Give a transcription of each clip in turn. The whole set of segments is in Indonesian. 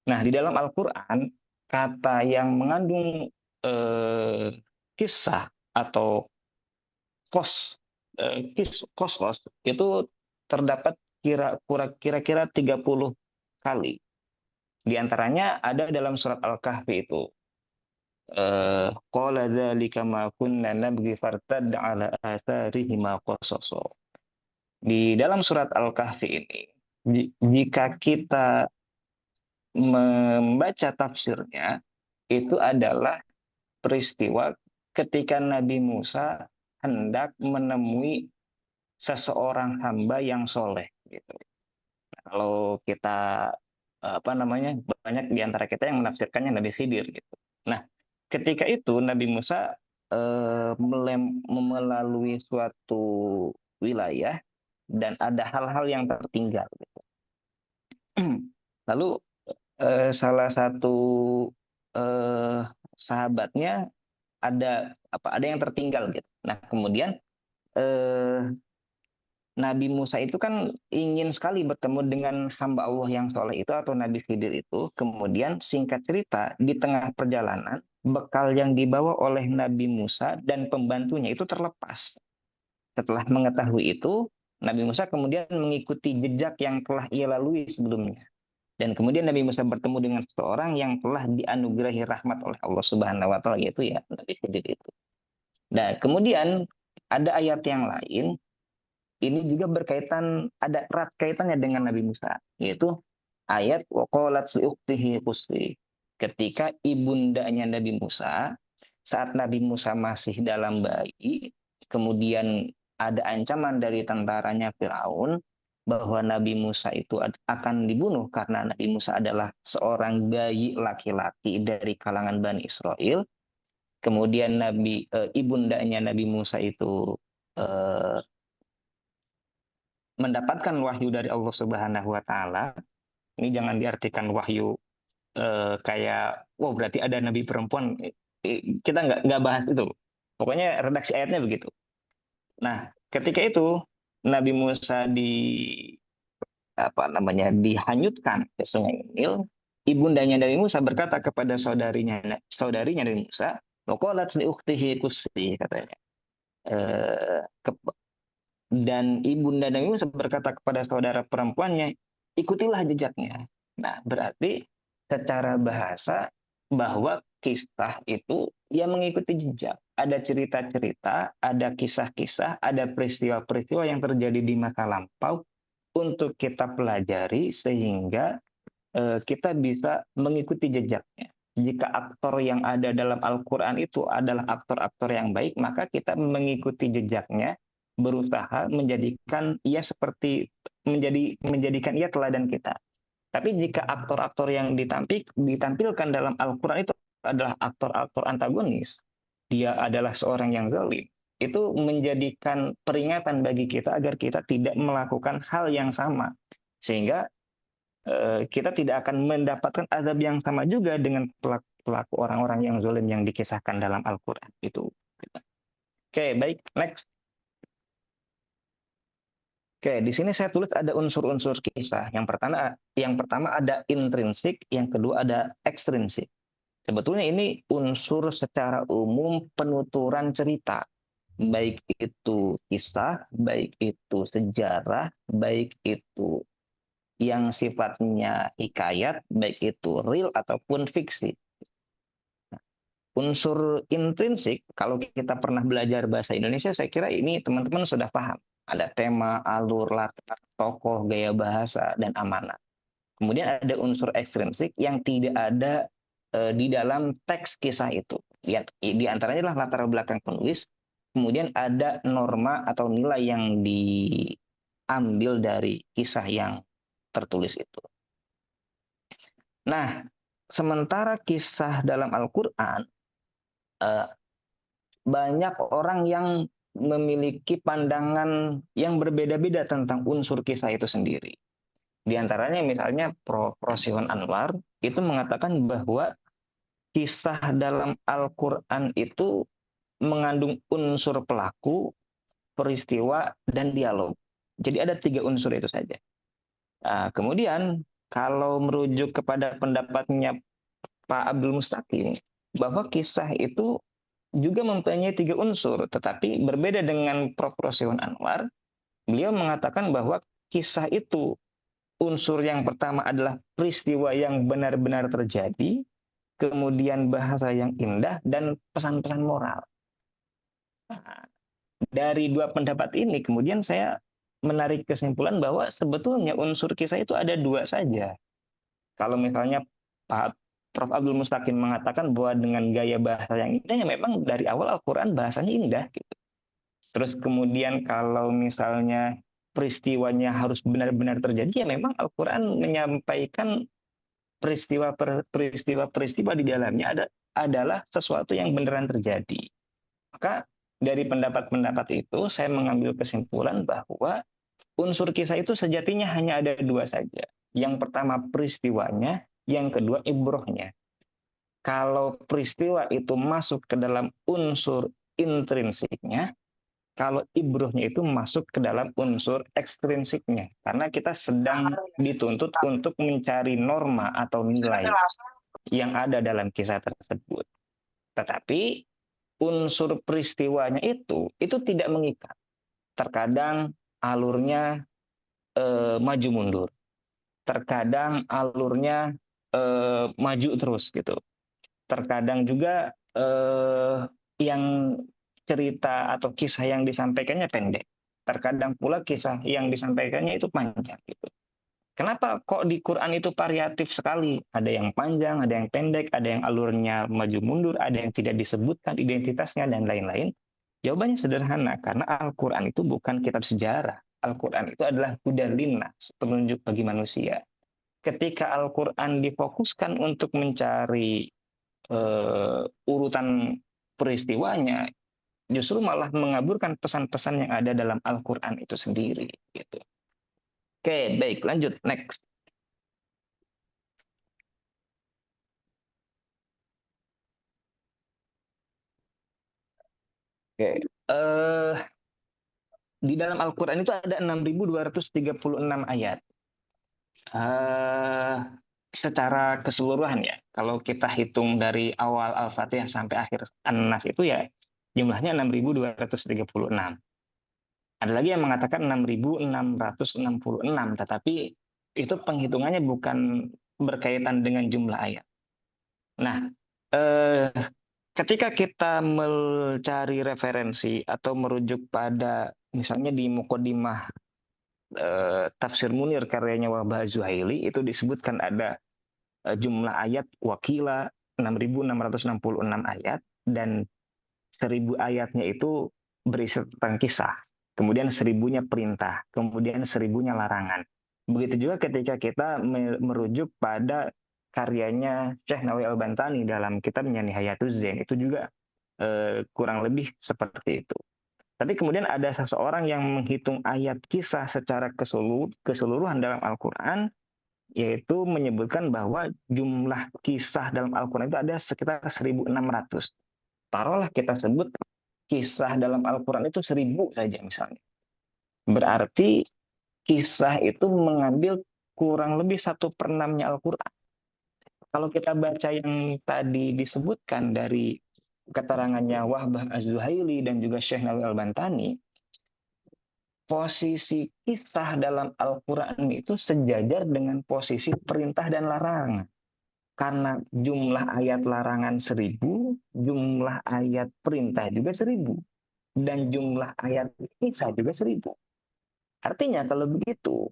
Nah, di dalam Al-Quran, kata yang mengandung eh, kisah atau kos, kos itu terdapat kira-kira 30 kali. Di antaranya ada dalam surat Al-Kahfi itu. Qala dzalika ma kunna nabghi fartadda ala atharihima qasaso. Di dalam surat Al-Kahfi ini, jika kita membaca tafsirnya, itu adalah peristiwa ketika Nabi Musa hendak menemui seseorang hamba yang soleh. Gitu. Kalau kita banyak di antara kita yang menafsirkannya Nabi Khidir. Gitu. Nah, ketika itu Nabi Musa melalui suatu wilayah dan ada hal-hal yang tertinggal. Gitu. Lalu salah satu eh, sahabatnya ada yang tertinggal gitu. Nah kemudian eh, Nabi Musa itu kan ingin sekali bertemu dengan hamba Allah yang soleh itu atau Nabi Khidir itu. Kemudian singkat cerita di tengah perjalanan bekal yang dibawa oleh Nabi Musa dan pembantunya itu terlepas. Setelah mengetahui itu, Nabi Musa kemudian mengikuti jejak yang telah ia lalui sebelumnya. Dan kemudian Nabi Musa bertemu dengan seseorang yang telah dianugerahi rahmat oleh Allah Subhanahu wa taala, yaitu ya Nabi Khidir itu. Nah, kemudian ada ayat yang lain ini juga berkaitan, ada erat kaitannya dengan Nabi Musa, yaitu ayat waqalat liukhtihi qussi. Ketika ibundanya Nabi Musa saat Nabi Musa masih dalam bayi, kemudian ada ancaman dari tentaranya Firaun bahwa Nabi Musa itu akan dibunuh karena Nabi Musa adalah seorang bayi laki-laki dari kalangan Bani Israel. Kemudian ibundanya Nabi Musa itu eh, mendapatkan wahyu dari Allah Subhanahu wa taala. Ini jangan diartikan wahyu kayak wow berarti ada nabi perempuan. Kita nggak bahas itu. Pokoknya redaksi ayatnya begitu. Nah, ketika itu Nabi Musa dihanyutkan ke Sungai Nil, ibundanya Nabi Musa berkata kepada saudarinya Nabi Musa, "Waqalat li ukhtihi qussi," katanya. Eh, dan ibunda Nabi Musa berkata kepada saudara perempuannya, ikutilah jejaknya. Nah, berarti secara bahasa bahwa kisah itu dia mengikuti jejak. Ada cerita-cerita, ada kisah-kisah, ada peristiwa-peristiwa yang terjadi di masa lampau untuk kita pelajari sehingga kita bisa mengikuti jejaknya. Jika aktor yang ada dalam Al-Quran itu adalah aktor-aktor yang baik, maka kita mengikuti jejaknya, berusaha menjadikan ia menjadikan ia teladan kita. Tapi jika aktor-aktor yang ditampilkan dalam Al-Quran itu adalah aktor-aktor antagonis, dia adalah seorang yang zalim, itu menjadikan peringatan bagi kita agar kita tidak melakukan hal yang sama. Sehingga kita tidak akan mendapatkan azab yang sama juga dengan pelaku orang-orang yang zalim yang dikisahkan dalam Al-Quran itu. Oke, baik, next. Oke, di sini saya tulis ada unsur-unsur kisah. Yang pertama ada intrinsik, yang kedua ada ekstrinsik. Sebetulnya ini unsur secara umum penuturan cerita, baik itu kisah, baik itu sejarah, baik itu yang sifatnya hikayat, baik itu real ataupun fiksi. Unsur intrinsik, kalau kita pernah belajar bahasa Indonesia, saya kira ini teman-teman sudah paham. Ada tema, alur, latar, tokoh, gaya bahasa, dan amanat. Kemudian ada unsur ekstrinsik yang tidak ada di dalam teks kisah itu. Di antaranya adalah latar belakang penulis, kemudian ada norma atau nilai yang diambil dari kisah yang tertulis itu. Nah, sementara kisah dalam Al-Quran, banyak orang yang memiliki pandangan yang berbeda-beda tentang unsur kisah itu sendiri. Di antaranya misalnya Prof. Rosihun Anwar itu mengatakan bahwa kisah dalam Al-Quran itu mengandung unsur pelaku, peristiwa, dan dialog. Jadi ada 3 unsur itu saja. Nah, kemudian kalau merujuk kepada pendapatnya Pak Abdul Mustaqim, bahwa kisah itu juga mempunyai 3 unsur, tetapi berbeda dengan Prof. Rosyawan Anwar, beliau mengatakan bahwa kisah itu unsur yang pertama adalah peristiwa yang benar-benar terjadi, kemudian bahasa yang indah, dan pesan-pesan moral. Nah, dari 2 pendapat ini, kemudian saya menarik kesimpulan bahwa sebetulnya unsur kisah itu ada 2 saja. Kalau misalnya Pak Prof. Abdul Mustaqim mengatakan bahwa dengan gaya bahasa yang indah, ya memang dari awal Al-Quran bahasanya indah. Gitu. Terus kemudian kalau misalnya peristiwanya harus benar-benar terjadi, ya memang Al-Quran menyampaikan peristiwa-peristiwa di dalamnya adalah sesuatu yang beneran terjadi. Maka dari pendapat-pendapat itu saya mengambil kesimpulan bahwa unsur kisah itu sejatinya hanya ada 2 saja. Yang pertama peristiwanya, yang kedua ibrohnya. Kalau peristiwa itu masuk ke dalam unsur intrinsiknya, kalau ibrohnya itu masuk ke dalam unsur ekstrinsiknya. Karena kita sedang dituntut untuk mencari norma atau nilai yang ada dalam kisah tersebut. Tetapi unsur peristiwanya itu tidak mengikat. Terkadang alurnya maju mundur. Terkadang alurnya maju terus gitu. Terkadang juga yang cerita atau kisah yang disampaikannya pendek. Terkadang pula kisah yang disampaikannya itu panjang gitu. Kenapa kok di Quran itu variatif sekali? Ada yang panjang, ada yang pendek, ada yang alurnya maju mundur, ada yang tidak disebutkan identitasnya dan lain-lain. Jawabannya sederhana, karena Al-Quran itu bukan kitab sejarah. Al-Quran itu adalah hudan linnas, penunjuk bagi manusia. Ketika Al-Quran difokuskan untuk mencari urutan peristiwanya, justru malah mengaburkan pesan-pesan yang ada dalam Al-Quran itu sendiri. Gitu. Oke, baik, lanjut, next. Oke, di dalam Al-Quran itu ada 6.236 ayat. Secara keseluruhan ya, kalau kita hitung dari awal Al-Fatihah sampai akhir An-Nas itu ya jumlahnya 6.236. Ada lagi yang mengatakan 6.666, tetapi itu penghitungannya bukan berkaitan dengan jumlah ayat. Nah, ketika kita mencari referensi atau merujuk pada misalnya di Muqaddimah Tafsir Munir karyanya Wahbah Zuhaili itu disebutkan ada jumlah ayat wakila 6.666 ayat dan 1.000 ayatnya itu berisi tentang kisah. Kemudian 1.000-nya perintah, kemudian 1.000-nya larangan. Begitu juga ketika kita merujuk pada karyanya Syekh Nawawi Al-Bantani dalam kitabnya Nihayatuz Zain, itu juga kurang lebih seperti itu. Tapi kemudian ada seseorang yang menghitung ayat kisah secara keseluruhan dalam Al-Quran, yaitu menyebutkan bahwa jumlah kisah dalam Al-Quran itu ada sekitar 1.600. Taruhlah kita sebut kisah dalam Al-Quran itu 1.000 saja misalnya. Berarti kisah itu mengambil kurang lebih 1/6-nya Al-Quran. Kalau kita baca yang tadi disebutkan dari keterangannya Wahbah Az-Zuhaili dan juga Syekh Nawawi Al-Bantani, posisi kisah dalam Al-Quran itu sejajar dengan posisi perintah dan larangan. Karena jumlah ayat larangan 1.000, jumlah ayat perintah juga 1.000. Dan jumlah ayat kisah juga 1.000. Artinya kalau begitu,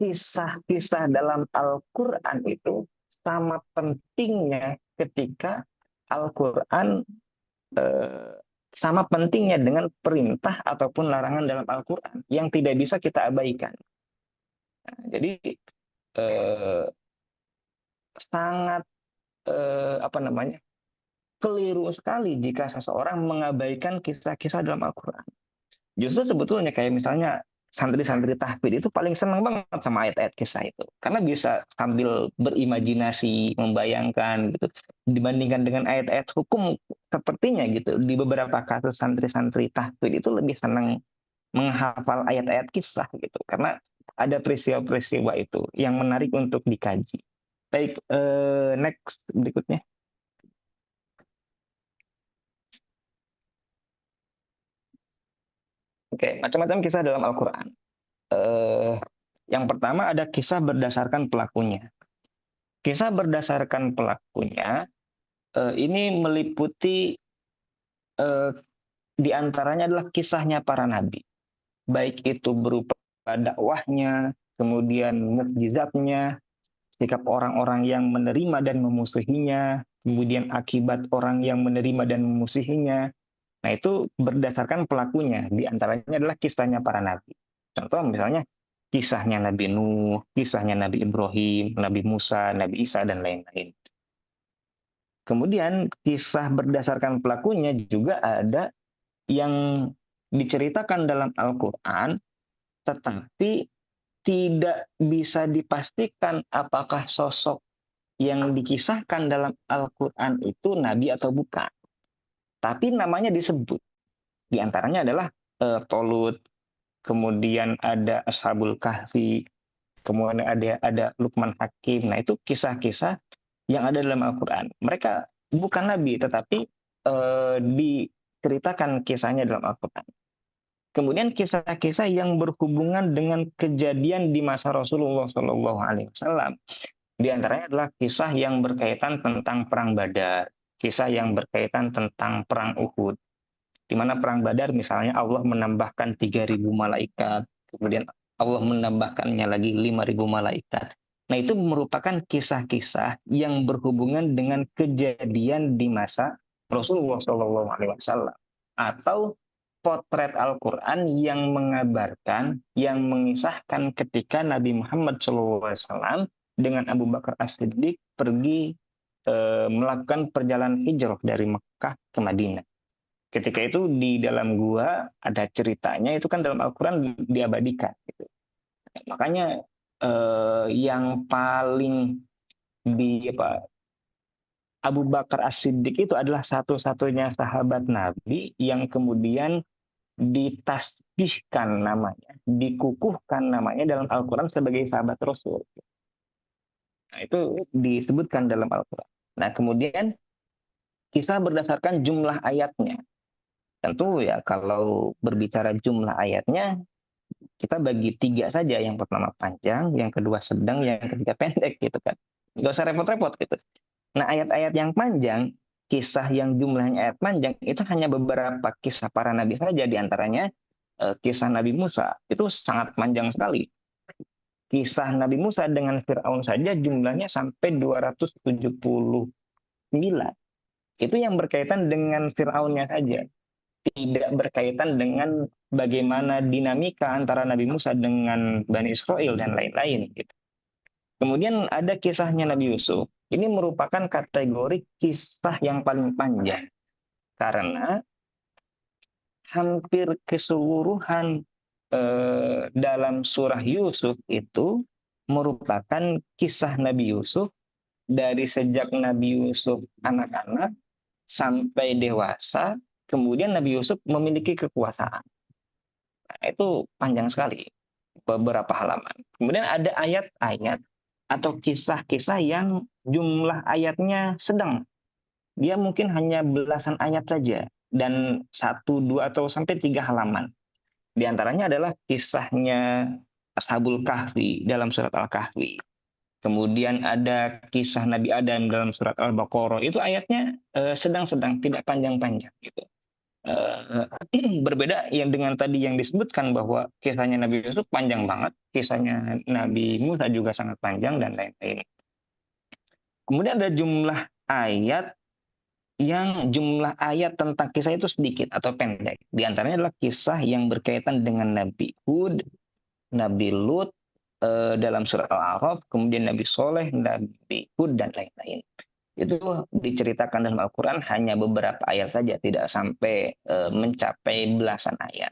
kisah-kisah dalam Al-Quran itu sama pentingnya ketika Al-Quran sama pentingnya dengan perintah ataupun larangan dalam Al-Quran yang tidak bisa kita abaikan. Nah, jadi sangat keliru sekali jika seseorang mengabaikan kisah-kisah dalam Al-Quran. Justru sebetulnya kayak misalnya santri-santri tahfidz itu paling senang banget sama ayat-ayat kisah itu. Karena bisa sambil berimajinasi, membayangkan gitu. Dibandingkan dengan ayat-ayat hukum sepertinya gitu. Di beberapa kasus santri-santri tahfidz itu lebih senang menghafal ayat-ayat kisah gitu. Karena ada peristiwa-peristiwa itu yang menarik untuk dikaji. Baik, next berikutnya. Oke, macam-macam kisah dalam Al-Quran. Yang pertama ada kisah berdasarkan pelakunya. Kisah berdasarkan pelakunya ini meliputi di antaranya adalah kisahnya para nabi. Baik itu berupa dakwahnya, kemudian mukjizatnya, sikap orang-orang yang menerima dan memusuhinya, kemudian akibat orang yang menerima dan memusuhinya. Nah, itu berdasarkan pelakunya. Di antaranya adalah kisahnya para nabi. Contoh misalnya kisahnya Nabi Nuh, kisahnya Nabi Ibrahim, Nabi Musa, Nabi Isa, dan lain-lain. Kemudian kisah berdasarkan pelakunya juga ada yang diceritakan dalam Al-Quran, tetapi tidak bisa dipastikan apakah sosok yang dikisahkan dalam Al-Quran itu nabi atau bukan. Tapi namanya disebut. Di antaranya adalah Tolut, kemudian ada Ashabul Kahfi, kemudian ada Luqman Hakim. Nah, itu kisah-kisah yang ada dalam Al-Quran. Mereka bukan nabi, tetapi diceritakan kisahnya dalam Al-Quran. Kemudian kisah-kisah yang berhubungan dengan kejadian di masa Rasulullah SAW. Di antaranya adalah kisah yang berkaitan tentang perang Badar, kisah yang berkaitan tentang perang Uhud, di mana perang Badar misalnya Allah menambahkan 3.000 malaikat, kemudian Allah menambahkannya lagi 5.000 malaikat. Nah, itu merupakan kisah-kisah yang berhubungan dengan kejadian di masa Rasulullah SAW, atau potret Al-Quran yang mengabarkan, yang mengisahkan ketika Nabi Muhammad SAW dengan Abu Bakar As-Siddiq pergi melakukan perjalanan hijrah dari Mekah ke Madinah. Ketika itu di dalam gua ada ceritanya, itu kan dalam Al-Quran diabadikan. Gitu. Makanya yang paling Abu Bakar As-Siddiq itu adalah satu-satunya sahabat Nabi yang kemudian ditasbihkan namanya, dikukuhkan namanya dalam Al-Quran sebagai sahabat Rasul. Nah, itu disebutkan dalam Al-Quran. Nah, kemudian kisah berdasarkan jumlah ayatnya. Tentu ya kalau berbicara jumlah ayatnya, kita bagi 3 saja. Yang pertama panjang, yang kedua sedang, yang ketiga pendek gitu kan. Nggak usah repot-repot gitu. Nah, ayat-ayat yang panjang, kisah yang jumlahnya ayat panjang, itu hanya beberapa kisah para nabi saja. Di antaranya kisah Nabi Musa, itu sangat panjang sekali. Kisah Nabi Musa dengan Fir'aun saja jumlahnya sampai 279. Itu yang berkaitan dengan Fir'aunnya saja. Tidak berkaitan dengan bagaimana dinamika antara Nabi Musa dengan Bani Israel dan lain-lain. Gitu. Kemudian ada kisahnya Nabi Yusuf. Ini merupakan kategori kisah yang paling panjang. Karena hampir keseluruhan dalam surah Yusuf itu merupakan kisah Nabi Yusuf dari sejak Nabi Yusuf anak-anak sampai dewasa, kemudian Nabi Yusuf memiliki kekuasaan. Nah, itu panjang sekali, beberapa halaman. Kemudian ada ayat-ayat atau kisah-kisah yang jumlah ayatnya sedang. Dia mungkin hanya belasan ayat saja, dan 1, 2, atau sampai 3 halaman. Di antaranya adalah kisahnya Ashabul Kahfi dalam surat Al-Kahfi. Kemudian ada kisah Nabi Adam dalam surat Al-Baqarah. Itu ayatnya sedang-sedang, tidak panjang-panjang. Gitu. Berbeda yang dengan tadi yang disebutkan bahwa kisahnya Nabi Yusuf panjang banget, kisahnya Nabi Musa juga sangat panjang, dan lain-lain. Kemudian ada jumlah ayat yang jumlah ayat tentang kisah itu sedikit atau pendek. Di antaranya adalah kisah yang berkaitan dengan Nabi Hud, Nabi Lut dalam surat Al-A'raf, kemudian Nabi Soleh, Nabi Hud, dan lain-lain. Itu diceritakan dalam Al-Quran hanya beberapa ayat saja, tidak sampai mencapai belasan ayat.